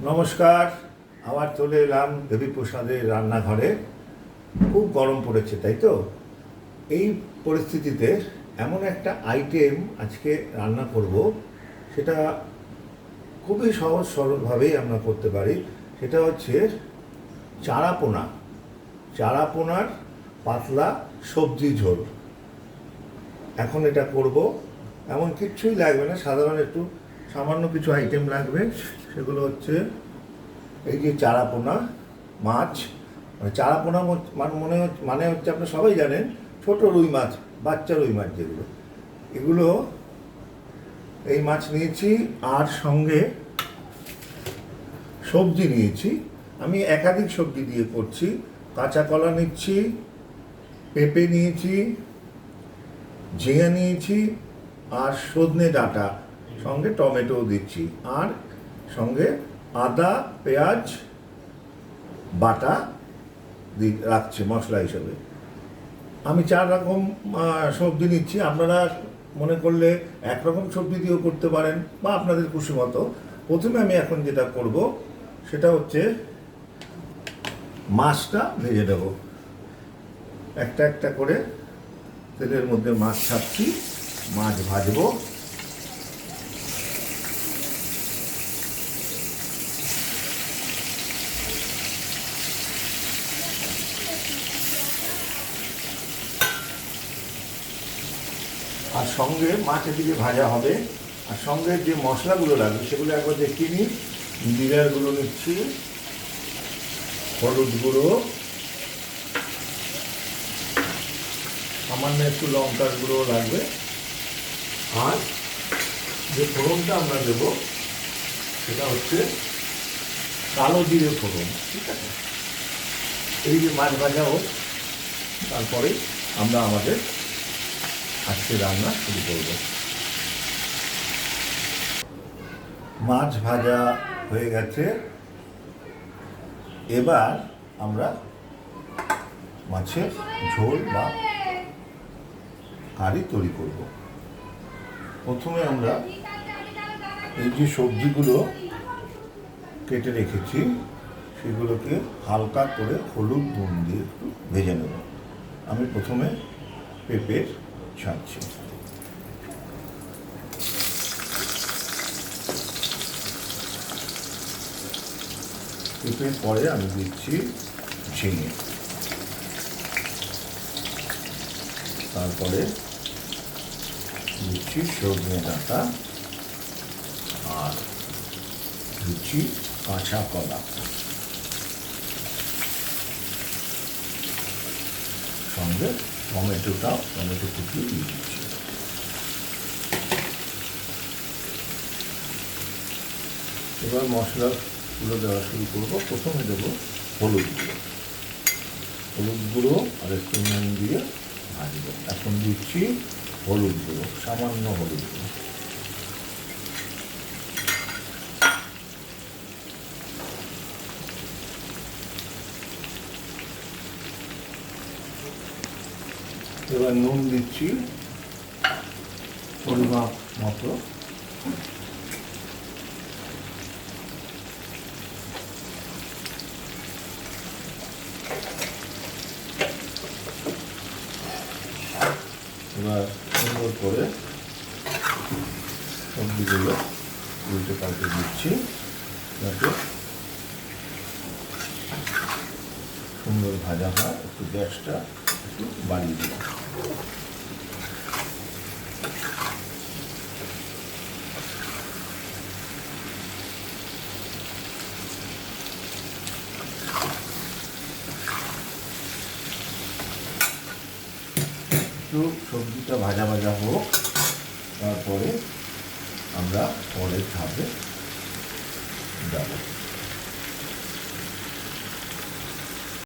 নমস্কার। আবার চলে এলাম দেবী প্রসাদের রান্নাঘরে। খুব গরম পড়েছে, তাই তো? এই পরিস্থিতিতে এমন একটা আইটেম আজকে রান্না করব, সেটা খুবই সহজ সরলভাবেই আমরা করতে পারি। সেটা হচ্ছে চারাপোনা। চারাপোনার পাতলা সবজি ঝোল। এখন এটা করব, এমন কিচ্ছুই লাগবে না, সাধারণ একটু সামান্য কিছু আইটেম লাগবে। সেগুলো হচ্ছে এই যে চারাপোনা মাছ, চারাপোনা মানে হচ্ছে আপনারা সবাই জানেন, ছোট রুই মাছ, বাচ্চা রুই মাছ যেগুলো, এগুলো এই মাছ নিয়েছি। আর সঙ্গে সবজি নিয়েছি, আমি একাধিক সবজি দিয়ে করছি। কাঁচা কলা নিচ্ছি, পেঁপে নিয়েছি, ঝিঙে নিয়েছি, আর সজনে ডাঁটা, সঙ্গে টমেটোও দিচ্ছি, আর সঙ্গে আদা পেঁয়াজ বাটা রাখছি মশলা হিসেবে। আমি 4 রকম সবজি নিচ্ছি। আপনারা মনে করলে একরকম সবজি দিয়েও করতে পারেন, বা আপনাদের খুশি মতো। প্রথমে আমি এখন যেটা করব সেটা হচ্ছে মাছটা ভেজে দেব। একটা একটা করে তেলের মধ্যে মাছ ছাড়ছি, মাছ ভাজবো। আর সঙ্গে মাছ এদিকে ভাজা হবে, আর সঙ্গে যে মশলাগুলো লাগবে সেগুলো একবার দেখিয়ে নিই। জিরার গুঁড়ো নিচ্ছি, হলুদ গুঁড়ো, সামান্য একটু লঙ্কার গুঁড়ো লাগবে। আর যে ফোড়নটা আমরা দেবো সেটা হচ্ছে কালো জিরে ফোড়ন। ঠিক আছে, এই যে মাছ ভাজা হোক, তারপরে আমরা আমাদের আজকে রান্না শুরু করব। মাছ ভাজা হয়ে গেছে, এবার আমরা মাছের ঝোল বা কারি তৈরি করব। প্রথমে আমরা এই যে সবজিগুলো কেটে রেখেছি সেগুলোকে হালকা করে হলুদ নুন দিয়ে একটু ভেজে নেব। আমি প্রথমে পেঁপে ছাড়ছি, পেঁপের পরে আমি দিচ্ছি ঝিঙে, তারপরে দিচ্ছি সজনে ডাঁটা, আর দিচ্ছি কাঁচা কলা, সঙ্গে টমেটো কুচিয়ে দিয়ে দিচ্ছি। এবার মশলাগুলো দেওয়া শুরু করবো। প্রথমে দেবো হলুদ গুঁড়ো আর একটু নুন দিয়ে ভাজবো। এখন দিচ্ছি হলুদ গুঁড়ো, সামান্য হলুদ গুঁড়ো, এবার নুন দিচ্ছি পরিমাপ মতো, এবার সুন্দর করে সবজিগুলো উল্টে পাল্টে দিচ্ছি যাতে সুন্দর ভাজা হয়। একটু গ্যাসটা একটু বাড়িয়ে দিলাম। একটু সবজিটা ভাজা ভাজা হোক, তারপরে আমরা পরের ধাপে যাব।